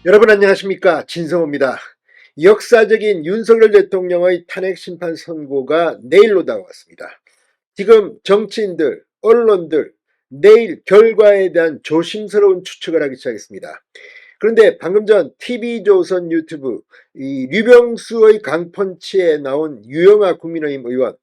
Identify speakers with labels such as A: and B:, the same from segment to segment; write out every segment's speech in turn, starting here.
A: 여러분 안녕하십니까, 진성호입니다. 역사적인 윤석열 대통령의 탄핵 심판 선고가 내일로 다가왔습니다. 지금 정치인들, 언론들 내일 결과에 대한 조심스러운 추측을 하기 시작했습니다. 그런데 방금 전 TV조선 유튜브 이 류병수의 강펀치에 나온 유영하 국민의힘 의원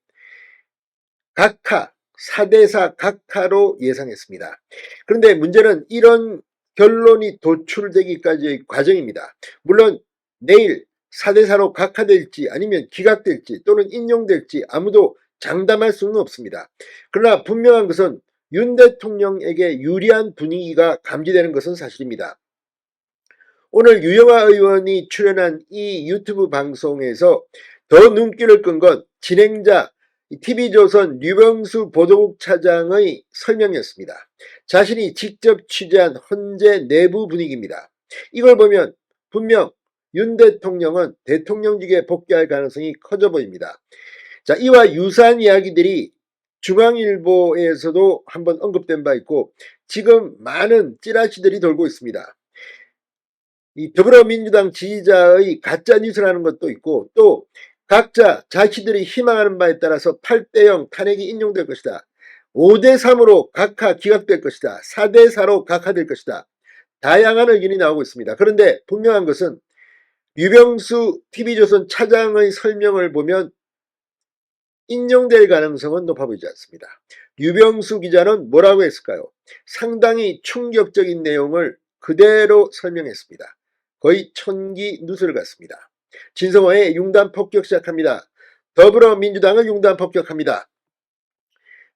A: 각하, 4대4 각하로 예상했습니다. 그런데 문제는 이런 결론이 도출되기까지의 과정입니다. 물론 내일 4대4로 각하될지 아니면 기각될지 또는 인용될지 아무도 장담할 수는 없습니다. 그러나 분명한 것은 윤 대통령에게 유리한 분위기가 감지되는 것은 사실입니다. 오늘 유영하 의원이 출연한 이 유튜브 방송에서 더 눈길을 끈 건 진행자 TV조선 류병수 보도국 차장의 설명이었습니다. 자신이 직접 취재한 헌재 내부 분위기입니다. 이걸 보면 분명 윤 대통령은 대통령직에 복귀할 가능성이 커져 보입니다. 자, 이와 유사한 이야기들이 중앙일보에서도 한번 언급된 바 있고 지금 많은 찌라시들이 돌고 있습니다. 이 더불어민주당 지지자의 가짜뉴스라는 것도 있고 또 각자 자신들이 희망하는 바에 따라서 8대0 탄핵이 인용될 것이다. 5대3으로 각하 기각될 것이다. 4대4로 각하될 것이다. 다양한 의견이 나오고 있습니다. 그런데 분명한 것은 류병수 TV조선 차장의 설명을 보면 인용될 가능성은 높아 보이지 않습니다. 류병수 기자는 뭐라고 했을까요? 상당히 충격적인 내용을 그대로 설명했습니다. 거의 천기 누설 같습니다. 진성호의 융단 폭격 시작합니다. 더불어민주당을 융단 폭격합니다.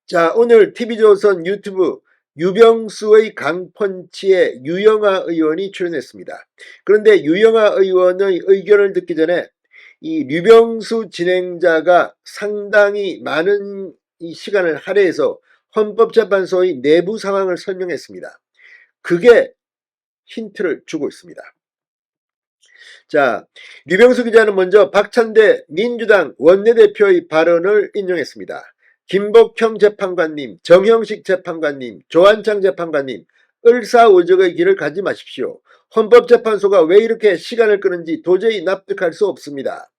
A: 자, 오늘 TV조선 유튜브 유병수의 강펀치에 유영하 의원이 출연했습니다. 그런데 유영하 의원의 의견을 듣기 전에 이 류병수 진행자가 상당히 많은 이 시간을 할애해서 헌법재판소의 내부 상황을 설명했습니다. 그게 힌트를 주고 있습니다. 자, 류병수 기자는 먼저 박찬대 민주당 원내대표의 발언을 인용했습니다. 김복형 재판관님, 정형식 재판관님, 조한창 재판관님, 을사오적의 길을 가지 마십시오. 헌법재판소가 왜 이렇게 시간을 끄는지 도저히 납득할 수 없습니다.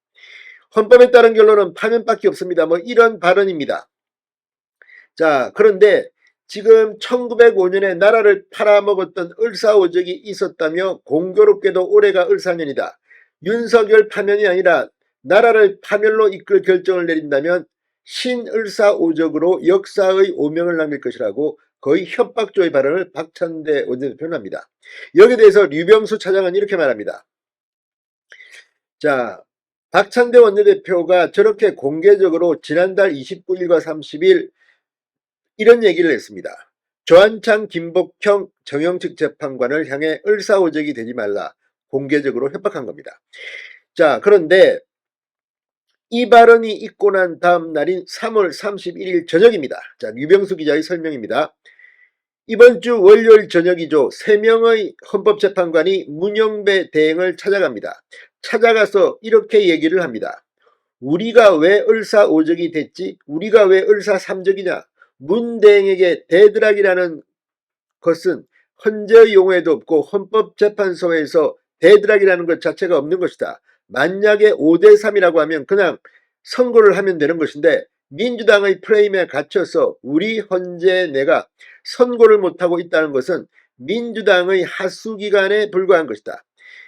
A: 헌법에 따른 결론은 파면밖에 없습니다. 뭐 이런 발언입니다. 자, 그런데 지금 1905년에 나라를 팔아먹었던 을사오적이 있었다며 공교롭게도 올해가 을사년이다. 윤석열 파면이 아니라 나라를 파멸로 이끌 결정을 내린다면 신을사오적으로 역사의 오명을 남길 것이라고 거의 협박조의 발언을 박찬대 원내대표는 합니다. 여기에 대해서 류병수 차장은 이렇게 말합니다. 자, 박찬대 원내대표가 저렇게 공개적으로 지난달 29일과 30일 이런 얘기를 했습니다. 조한창, 김복형, 정형식 재판관을 향해 을사오적이 되지 말라 공개적으로 협박한 겁니다. 자, 그런데 이 발언이 있고 난 다음 날인 3월 31일 저녁입니다. 자, 류병수 기자의 설명입니다. 이번 주 월요일 저녁이죠. 3명의 헌법재판관이 문영배 대행을 찾아갑니다. 찾아가서 이렇게 얘기를 합니다. 우리가 왜 을사오적이 됐지? 우리가 왜 을사삼적이냐? 문 대행에게 대드락이라는 것은 헌재의 용어에도 없고 헌법재판소에서 대드락이라는 것 자체가 없는 것이다. 만약에 5대3이라고 하면 그냥 선고를 하면 되는 것인데 민주당의 프레임에 갇혀서 우리 헌재 내가 선고를 못하고 있다는 것은 민주당의 하수기간에 불과한 것이다.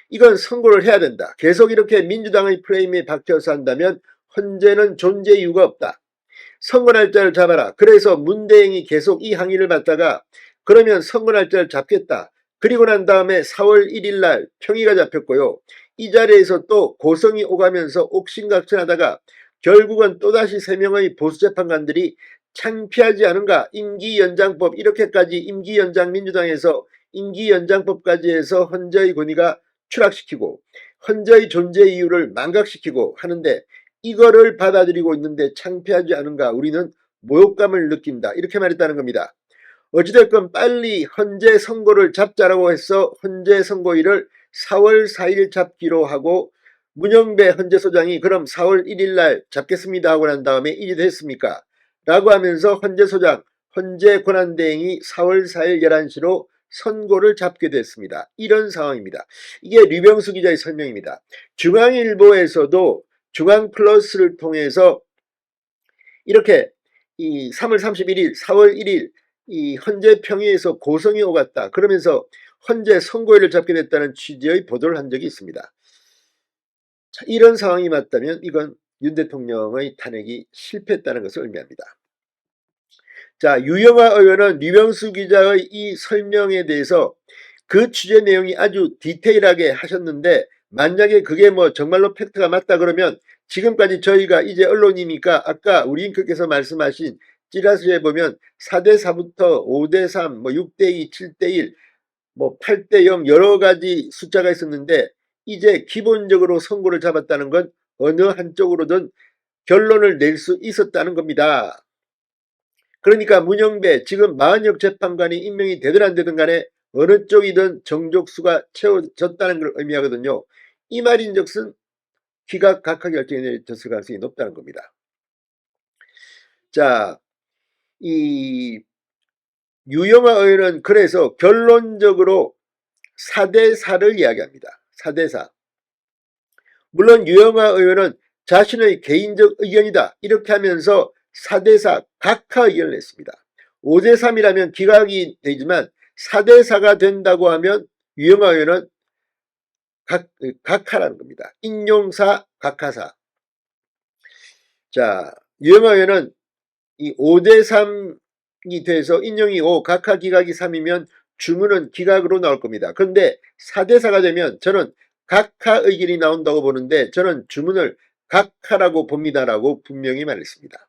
A: 이건 선고를 해야 된다. 계속 이렇게 민주당의 프레임에 박혀서 한다면 헌재는 존재 이유가 없다. 선거 날짜를 잡아라. 그래서 문대행이 계속 이 항의를 받다가 그러면 선거 날짜를 잡겠다. 그리고 난 다음에 4월 1일 날 평의가 잡혔고요. 이 자리에서 또 고성이 오가면서 옥신각신하다가 결국은 또다시 3명의 보수재판관들이 창피하지 않은가? 임기연장법 이렇게까지 임기연장 민주당에서 임기연장법까지 해서 헌재의 권위가 추락시키고 헌재의 존재 이유를 망각시키고 하는데 이거를 받아들이고 있는데 창피하지 않은가? 우리는 모욕감을 느낀다. 이렇게 말했다는 겁니다. 어찌됐건 빨리 헌재 선고를 잡자라고 해서 헌재 선고일을 4월 4일 잡기로 하고 문영배 헌재소장이 그럼 4월 1일 날 잡겠습니다 하고 난 다음에 일이 됐습니까? 라고 하면서 헌재소장, 헌재 권한대행이 4월 4일 11시로 선고를 잡게 됐습니다. 이런 상황입니다. 이게 류병수 기자의 설명입니다. 중앙일보에서도 중앙플러스를 통해서 이렇게 이 3월 31일, 4월 1일 이 헌재 평의에서 고성이 오갔다. 그러면서 헌재 선고일을 잡게 됐다는 취지의 보도를 한 적이 있습니다. 자, 이런 상황이 맞다면 이건 윤 대통령의 탄핵이 실패했다는 것을 의미합니다. 자, 유영하 의원은 류병수 기자의 이 설명에 대해서 그 취재 내용이 아주 디테일하게 하셨는데 만약에 그게 뭐 정말로 팩트가 맞다 그러면 지금까지 저희가 이제 언론이니까 아까 우리 앵커께서 말씀하신 찌라시에 보면 4대4부터 5대3, 뭐 6대2, 7대1, 뭐 8대0 여러 가지 숫자가 있었는데 이제 기본적으로 선고를 잡았다는 건 어느 한쪽으로든 결론을 낼 수 있었다는 겁니다. 그러니까 문영배 지금 마흔역 재판관이 임명이 되든 안 되든 간에 어느 쪽이든 정족수가 채워졌다는 걸 의미하거든요. 이 말인즉슨 기각각하 결정이 내려졌을 가능성이 높다는 겁니다. 자, 이 유영하 의원은 그래서 결론적으로 4대4를 이야기합니다. 4대4. 물론 유영하 의원은 자신의 개인적 의견이다 이렇게 하면서 4대4 각하 의견을 냈습니다. 5대3이라면 기각이 되지만 4대4가 된다고 하면 유영하 의원은 각하라는 겁니다. 인용사, 각하사. 자, 유영하 의원은 이 5대3이 돼서 인용이 5, 각하 기각이 3이면 주문은 기각으로 나올 겁니다. 그런데 4대4가 되면 저는 각하 의견이 나온다고 보는데 저는 주문을 각하라고 봅니다라고 분명히 말했습니다.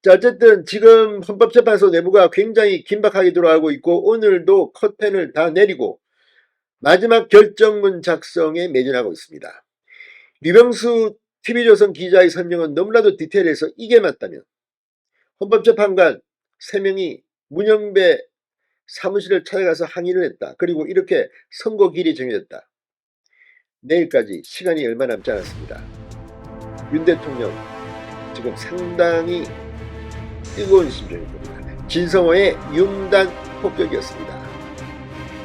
A: 자, 어쨌든 지금 헌법재판소 내부가 굉장히 긴박하게 돌아가고 있고 오늘도 커튼을 다 내리고 마지막 결정문 작성에 매진하고 있습니다. 류병수 TV조선 기자의 설명은 너무나도 디테일해서 이게 맞다면 헌법재판관 3명이 문영배 사무실을 찾아가서 항의를 했다. 그리고 이렇게 선고일이 정해졌다. 내일까지 시간이 얼마 남지 않았습니다. 윤 대통령 지금 상당히 뜨거운 심정일 겁니다. 진성호의 융단 폭격이었습니다.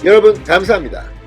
A: 여러분 감사합니다.